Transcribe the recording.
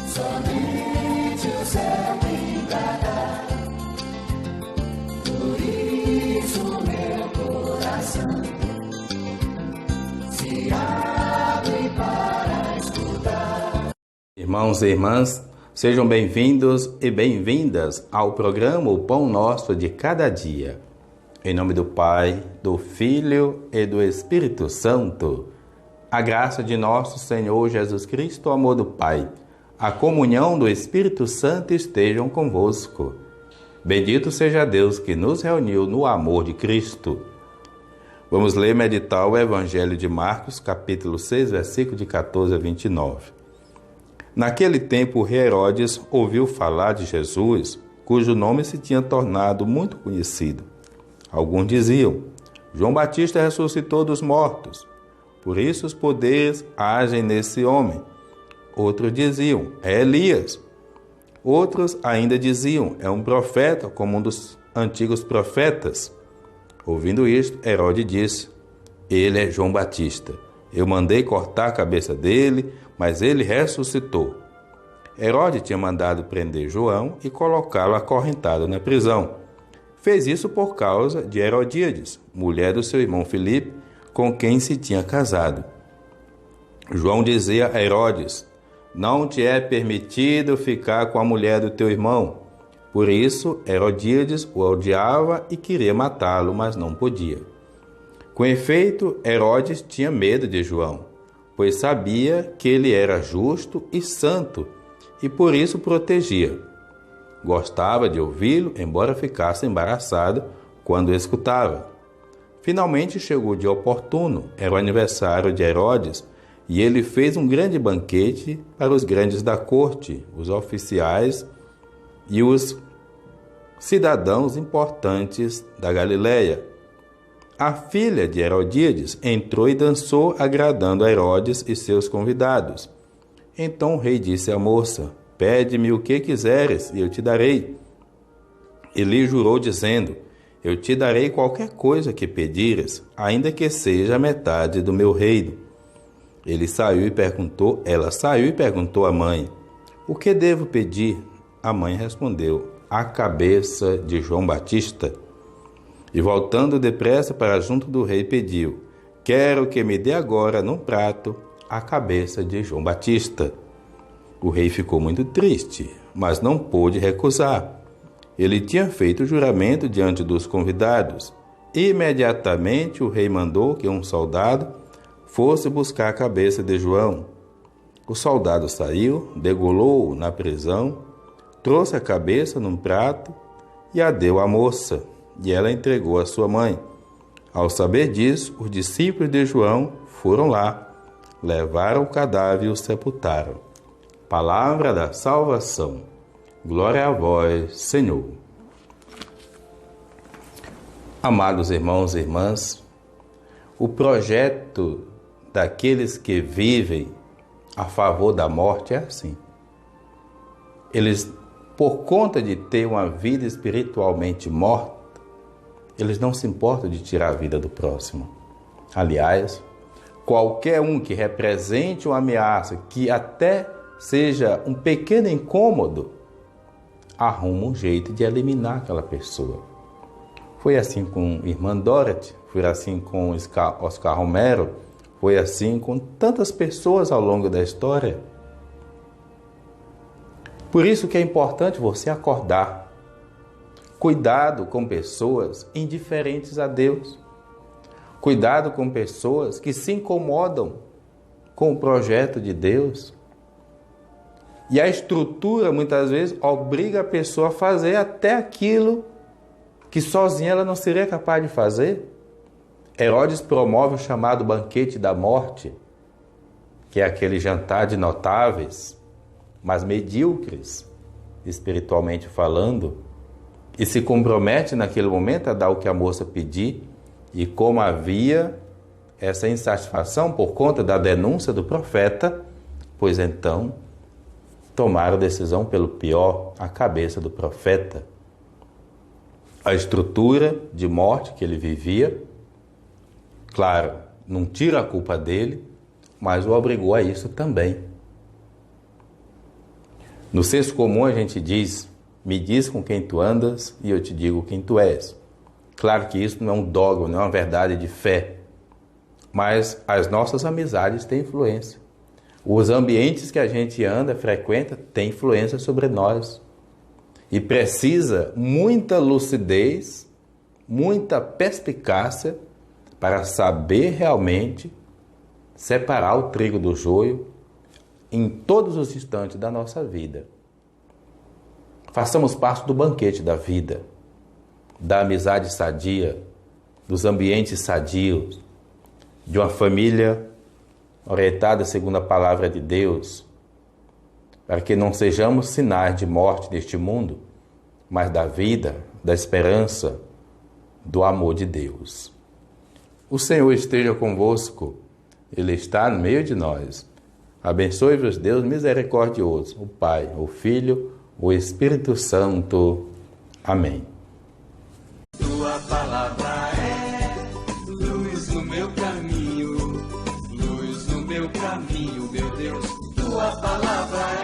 Somente o céu me dará. Por isso meu coração se abre para escutar. Irmãos e irmãs, sejam bem-vindos e bem-vindas ao programa O Pão Nosso de Cada Dia. Em nome do Pai, do Filho e do Espírito Santo. A graça de nosso Senhor Jesus Cristo, o amor do Pai, a comunhão do Espírito Santo estejam convosco. Bendito seja Deus que nos reuniu no amor de Cristo. Vamos ler e meditar o Evangelho de Marcos, capítulo 6, versículo de 14 a 29. Naquele tempo, o rei Herodes ouviu falar de Jesus, cujo nome se tinha tornado muito conhecido. Alguns diziam: João Batista ressuscitou dos mortos, por isso os poderes agem nesse homem. Outros diziam: é Elias. Outros ainda diziam: é um profeta, como um dos antigos profetas. Ouvindo isto, Herodes disse: ele é João Batista. Eu mandei cortar a cabeça dele, mas ele ressuscitou. Herodes tinha mandado prender João e colocá-lo acorrentado na prisão. Fez isso por causa de Herodíades, mulher do seu irmão Filipe, com quem se tinha casado. João dizia a Herodes: não te é permitido ficar com a mulher do teu irmão. Por isso, Herodíades o odiava e queria matá-lo, mas não podia. Com efeito, Herodes tinha medo de João, pois sabia que ele era justo e santo, e por isso protegia. Gostava de ouvi-lo, embora ficasse embaraçado quando o escutava. Finalmente chegou o dia oportuno, era o aniversário de Herodes, e ele fez um grande banquete para os grandes da corte, os oficiais e os cidadãos importantes da Galileia. A filha de Herodíades entrou e dançou, agradando a Herodes e seus convidados. Então o rei disse à moça: pede-me o que quiseres e eu te darei. Ele jurou dizendo: eu te darei qualquer coisa que pedires, ainda que seja a metade do meu reino. Ela saiu e perguntou à mãe: o que devo pedir? A mãe respondeu: a cabeça de João Batista. E voltando depressa para junto do rei, pediu: quero que me dê agora num prato a cabeça de João Batista. O rei ficou muito triste, mas não pôde recusar. Ele tinha feito o juramento diante dos convidados. Imediatamente o rei mandou que um soldado fosse buscar a cabeça de João. O soldado saiu, degolou-o na prisão, trouxe a cabeça num prato e a deu à moça, e ela entregou à sua mãe. Ao saber disso, os discípulos de João foram lá, levaram o cadáver e o sepultaram. Palavra da salvação. Glória a vós, Senhor. Amados irmãos e irmãs, o projeto daqueles que vivem a favor da morte é assim. Eles, por conta de ter uma vida espiritualmente morta, eles não se importam de tirar a vida do próximo. Aliás, qualquer um que represente uma ameaça, que até seja um pequeno incômodo, arruma um jeito de eliminar aquela pessoa. Foi assim com a irmã Dorothy, foi assim com Oscar Romero, foi assim com tantas pessoas ao longo da história. Por isso que é importante você acordar. Cuidado com pessoas indiferentes a Deus. Cuidado com pessoas que se incomodam com o projeto de Deus. E a estrutura, muitas vezes, obriga a pessoa a fazer até aquilo que sozinha ela não seria capaz de fazer. Herodes promove o chamado banquete da morte, que é aquele jantar de notáveis, mas medíocres, espiritualmente falando, e se compromete naquele momento a dar o que a moça pedir, e como havia essa insatisfação por conta da denúncia do profeta, pois então tomaram decisão pelo pior, a cabeça do profeta. A estrutura de morte que ele vivia, claro, não tira a culpa dele, mas o obrigou a isso também. No senso comum a gente diz: me diz com quem tu andas e eu te digo quem tu és. Claro que isso não é um dogma, não é uma verdade de fé, mas as nossas amizades têm influência. Os ambientes que a gente anda, frequenta, têm influência sobre nós. E precisa muita lucidez, muita perspicácia para saber realmente separar o trigo do joio em todos os instantes da nossa vida. Façamos parte do banquete da vida, da amizade sadia, dos ambientes sadios, de uma família orientada segundo a palavra de Deus, para que não sejamos sinais de morte neste mundo, mas da vida, da esperança, do amor de Deus. O Senhor esteja convosco, Ele está no meio de nós. Abençoe-vos, Deus misericordioso, o Pai, o Filho, o Espírito Santo. Amém. Tua palavra é luz no meu caminho, meu Deus. Tua palavra é